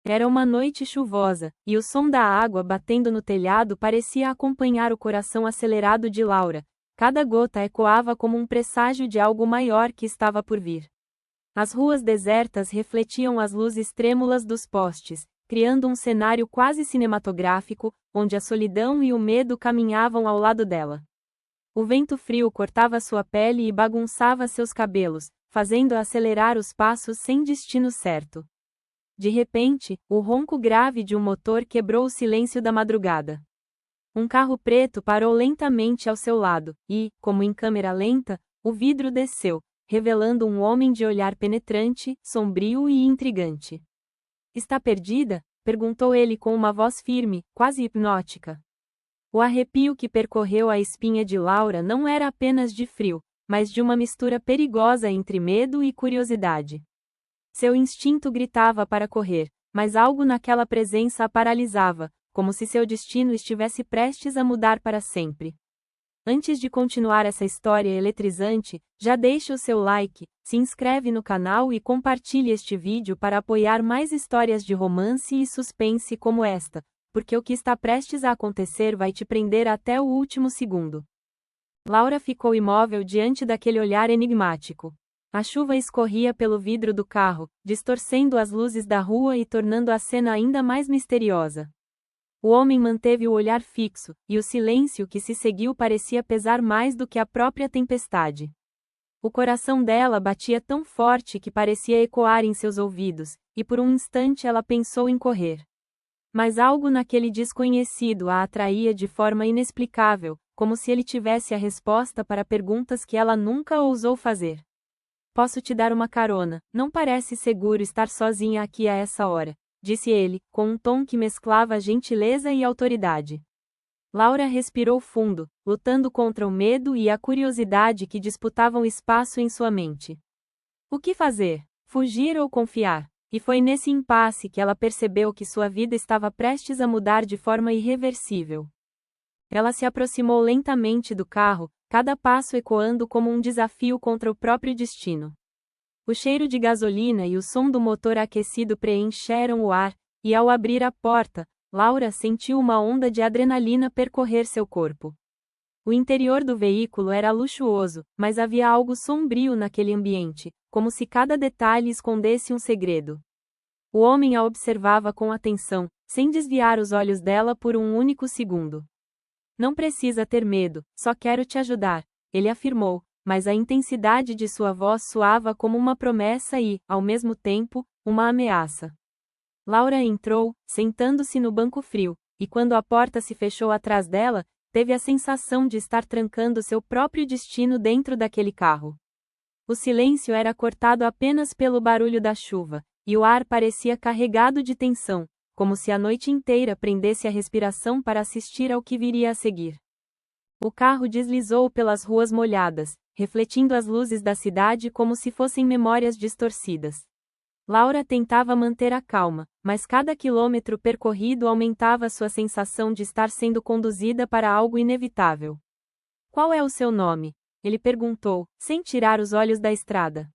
Era uma noite chuvosa, e o som da água batendo no telhado parecia acompanhar o coração acelerado de Laura. Cada gota ecoava como um presságio de algo maior que estava por vir. As ruas desertas refletiam as luzes trêmulas dos postes, criando um cenário quase cinematográfico, onde a solidão e o medo caminhavam ao lado dela. O vento frio cortava sua pele e bagunçava seus cabelos, fazendo-a acelerar os passos sem destino certo. De repente, o ronco grave de um motor quebrou o silêncio da madrugada. Um carro preto parou lentamente ao seu lado, e, como em câmera lenta, o vidro desceu, revelando um homem de olhar penetrante, sombrio e intrigante. "Está perdida?" perguntou ele com uma voz firme, quase hipnótica. O arrepio que percorreu a espinha de Laura não era apenas de frio, mas de uma mistura perigosa entre medo e curiosidade. Seu instinto gritava para correr, mas algo naquela presença a paralisava, como se seu destino estivesse prestes a mudar para sempre. Antes de continuar essa história eletrizante, já deixe o seu like, se inscreve no canal e compartilhe este vídeo para apoiar mais histórias de romance e suspense como esta, porque o que está prestes a acontecer vai te prender até o último segundo. Laura ficou imóvel diante daquele olhar enigmático. A chuva escorria pelo vidro do carro, distorcendo as luzes da rua e tornando a cena ainda mais misteriosa. O homem manteve o olhar fixo, e o silêncio que se seguiu parecia pesar mais do que a própria tempestade. O coração dela batia tão forte que parecia ecoar em seus ouvidos, e por um instante ela pensou em correr. Mas algo naquele desconhecido a atraía de forma inexplicável, como se ele tivesse a resposta para perguntas que ela nunca ousou fazer. "Posso te dar uma carona, não parece seguro estar sozinha aqui a essa hora", disse ele, com um tom que mesclava gentileza e autoridade. Laura respirou fundo, lutando contra o medo e a curiosidade que disputavam espaço em sua mente. O que fazer? Fugir ou confiar? E foi nesse impasse que ela percebeu que sua vida estava prestes a mudar de forma irreversível. Ela se aproximou lentamente do carro, cada passo ecoando como um desafio contra o próprio destino. O cheiro de gasolina e o som do motor aquecido preencheram o ar, e ao abrir a porta, Laura sentiu uma onda de adrenalina percorrer seu corpo. O interior do veículo era luxuoso, mas havia algo sombrio naquele ambiente, como se cada detalhe escondesse um segredo. O homem a observava com atenção, sem desviar os olhos dela por um único segundo. "Não precisa ter medo, só quero te ajudar", ele afirmou, mas a intensidade de sua voz soava como uma promessa e, ao mesmo tempo, uma ameaça. Laura entrou, sentando-se no banco frio, e quando a porta se fechou atrás dela, teve a sensação de estar trancando seu próprio destino dentro daquele carro. O silêncio era cortado apenas pelo barulho da chuva, e o ar parecia carregado de tensão, como se a noite inteira prendesse a respiração para assistir ao que viria a seguir. O carro deslizou pelas ruas molhadas, refletindo as luzes da cidade como se fossem memórias distorcidas. Laura tentava manter a calma, mas cada quilômetro percorrido aumentava sua sensação de estar sendo conduzida para algo inevitável. "Qual é o seu nome?" ele perguntou, sem tirar os olhos da estrada.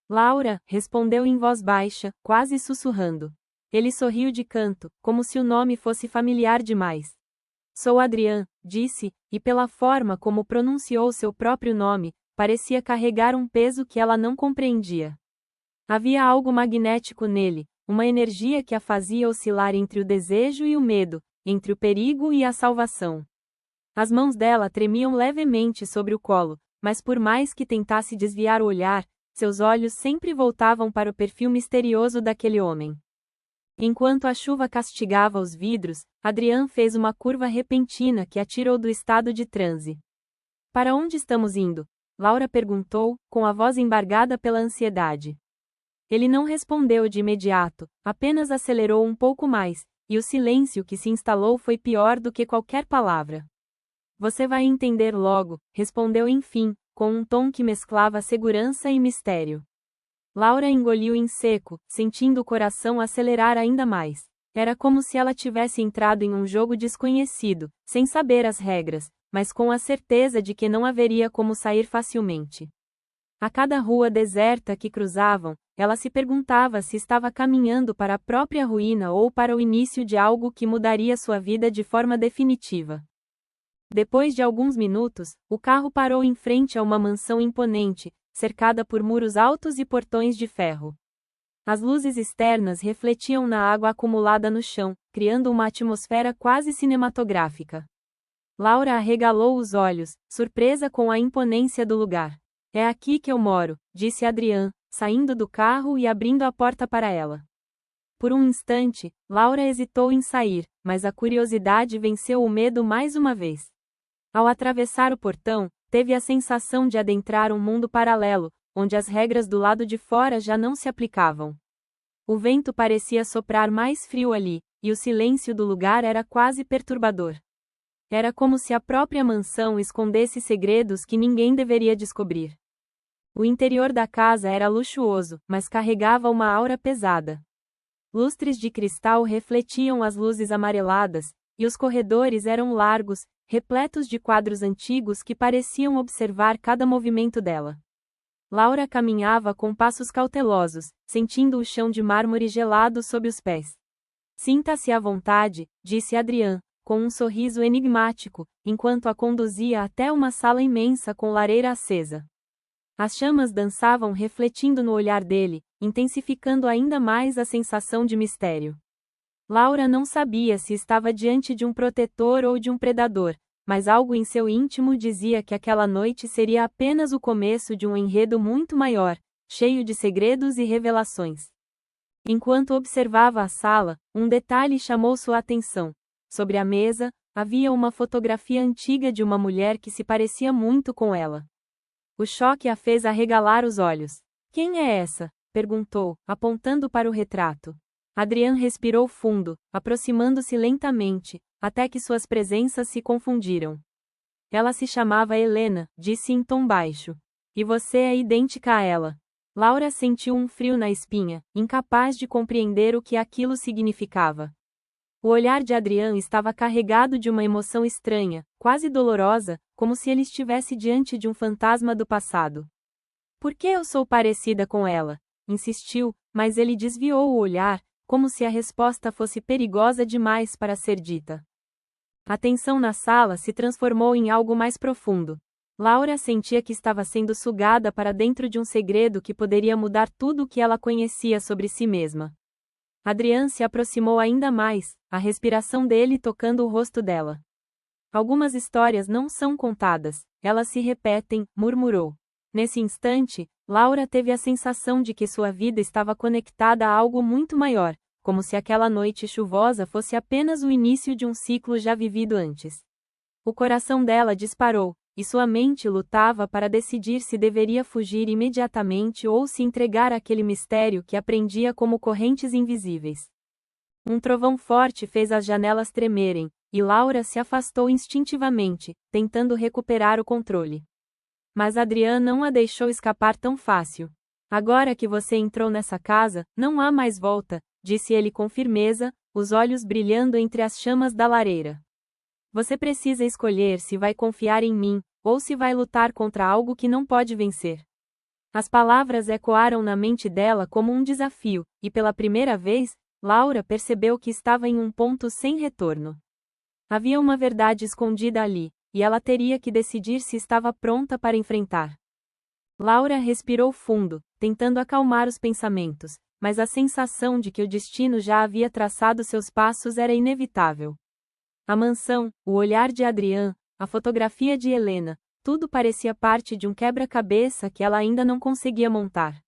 Laura respondeu em voz baixa, quase sussurrando. Ele sorriu de canto, como se o nome fosse familiar demais. "Sou Adrian", disse, e pela forma como pronunciou seu próprio nome, parecia carregar um peso que ela não compreendia. Havia algo magnético nele, uma energia que a fazia oscilar entre o desejo e o medo, entre o perigo e a salvação. As mãos dela tremiam levemente sobre o colo, mas por mais que tentasse desviar o olhar, seus olhos sempre voltavam para o perfil misterioso daquele homem. Enquanto a chuva castigava os vidros, Adrian fez uma curva repentina que a tirou do estado de transe. "Para onde estamos indo?" Laura perguntou, com a voz embargada pela ansiedade. Ele não respondeu de imediato, apenas acelerou um pouco mais, e o silêncio que se instalou foi pior do que qualquer palavra. "Você vai entender logo", respondeu enfim, com um tom que mesclava segurança e mistério. Laura engoliu em seco, sentindo o coração acelerar ainda mais. Era como se ela tivesse entrado em um jogo desconhecido, sem saber as regras, mas com a certeza de que não haveria como sair facilmente. A cada rua deserta que cruzavam, ela se perguntava se estava caminhando para a própria ruína ou para o início de algo que mudaria sua vida de forma definitiva. Depois de alguns minutos, o carro parou em frente a uma mansão imponente, cercada por muros altos e portões de ferro. As luzes externas refletiam na água acumulada no chão, criando uma atmosfera quase cinematográfica. Laura arregalou os olhos, surpresa com a imponência do lugar. É aqui que eu moro, disse Adrian, saindo do carro e abrindo a porta para ela. Por um instante, Laura hesitou em sair, mas a curiosidade venceu o medo mais uma vez. Ao atravessar o portão, teve a sensação de adentrar um mundo paralelo, onde as regras do lado de fora já não se aplicavam. O vento parecia soprar mais frio ali, e o silêncio do lugar era quase perturbador. Era como se a própria mansão escondesse segredos que ninguém deveria descobrir. O interior da casa era luxuoso, mas carregava uma aura pesada. Lustres de cristal refletiam as luzes amareladas, e os corredores eram largos, repletos de quadros antigos que pareciam observar cada movimento dela. Laura caminhava com passos cautelosos, sentindo o chão de mármore gelado sob os pés. Sinta-se à vontade, disse Adrian, com um sorriso enigmático, enquanto a conduzia até uma sala imensa com lareira acesa. As chamas dançavam refletindo no olhar dele, intensificando ainda mais a sensação de mistério. Laura não sabia se estava diante de um protetor ou de um predador, mas algo em seu íntimo dizia que aquela noite seria apenas o começo de um enredo muito maior, cheio de segredos e revelações. Enquanto observava a sala, um detalhe chamou sua atenção. Sobre a mesa, havia uma fotografia antiga de uma mulher que se parecia muito com ela. O choque a fez arregalar os olhos. Quem é essa? Perguntou, apontando para o retrato. Adrian respirou fundo, aproximando-se lentamente, até que suas presenças se confundiram. Ela se chamava Helena, disse em tom baixo. E você é idêntica a ela. Laura sentiu um frio na espinha, incapaz de compreender o que aquilo significava. O olhar de Adrian estava carregado de uma emoção estranha, quase dolorosa, como se ele estivesse diante de um fantasma do passado. Por que eu sou parecida com ela? Insistiu, mas ele desviou o olhar, como se a resposta fosse perigosa demais para ser dita. A tensão na sala se transformou em algo mais profundo. Laura sentia que estava sendo sugada para dentro de um segredo que poderia mudar tudo o que ela conhecia sobre si mesma. Adrian se aproximou ainda mais, a respiração dele tocando o rosto dela. Algumas histórias não são contadas, elas se repetem, murmurou. Nesse instante, Laura teve a sensação de que sua vida estava conectada a algo muito maior, como se aquela noite chuvosa fosse apenas o início de um ciclo já vivido antes. O coração dela disparou, e sua mente lutava para decidir se deveria fugir imediatamente ou se entregar àquele mistério que aprendia como correntes invisíveis. Um trovão forte fez as janelas tremerem, e Laura se afastou instintivamente, tentando recuperar o controle. Mas Adrian não a deixou escapar tão fácil. Agora que você entrou nessa casa, não há mais volta, disse ele com firmeza, os olhos brilhando entre as chamas da lareira. Você precisa escolher se vai confiar em mim, ou se vai lutar contra algo que não pode vencer. As palavras ecoaram na mente dela como um desafio, e pela primeira vez, Laura percebeu que estava em um ponto sem retorno. Havia uma verdade escondida ali, e ela teria que decidir se estava pronta para enfrentar. Laura respirou fundo, tentando acalmar os pensamentos, mas a sensação de que o destino já havia traçado seus passos era inevitável. A mansão, o olhar de Adrian, a fotografia de Helena, tudo parecia parte de um quebra-cabeça que ela ainda não conseguia montar.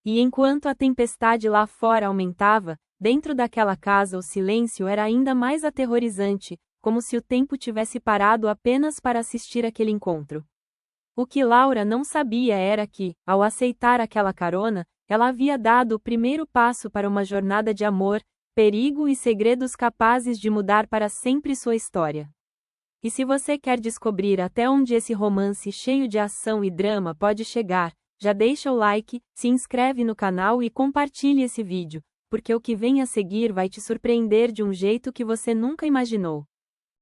E enquanto a tempestade lá fora aumentava, dentro daquela casa o silêncio era ainda mais aterrorizante, como se o tempo tivesse parado apenas para assistir aquele encontro. O que Laura não sabia era que, ao aceitar aquela carona, ela havia dado o primeiro passo para uma jornada de amor, perigo e segredos capazes de mudar para sempre sua história. E se você quer descobrir até onde esse romance cheio de ação e drama pode chegar, já deixa o like, se inscreve no canal e compartilhe esse vídeo, porque o que vem a seguir vai te surpreender de um jeito que você nunca imaginou.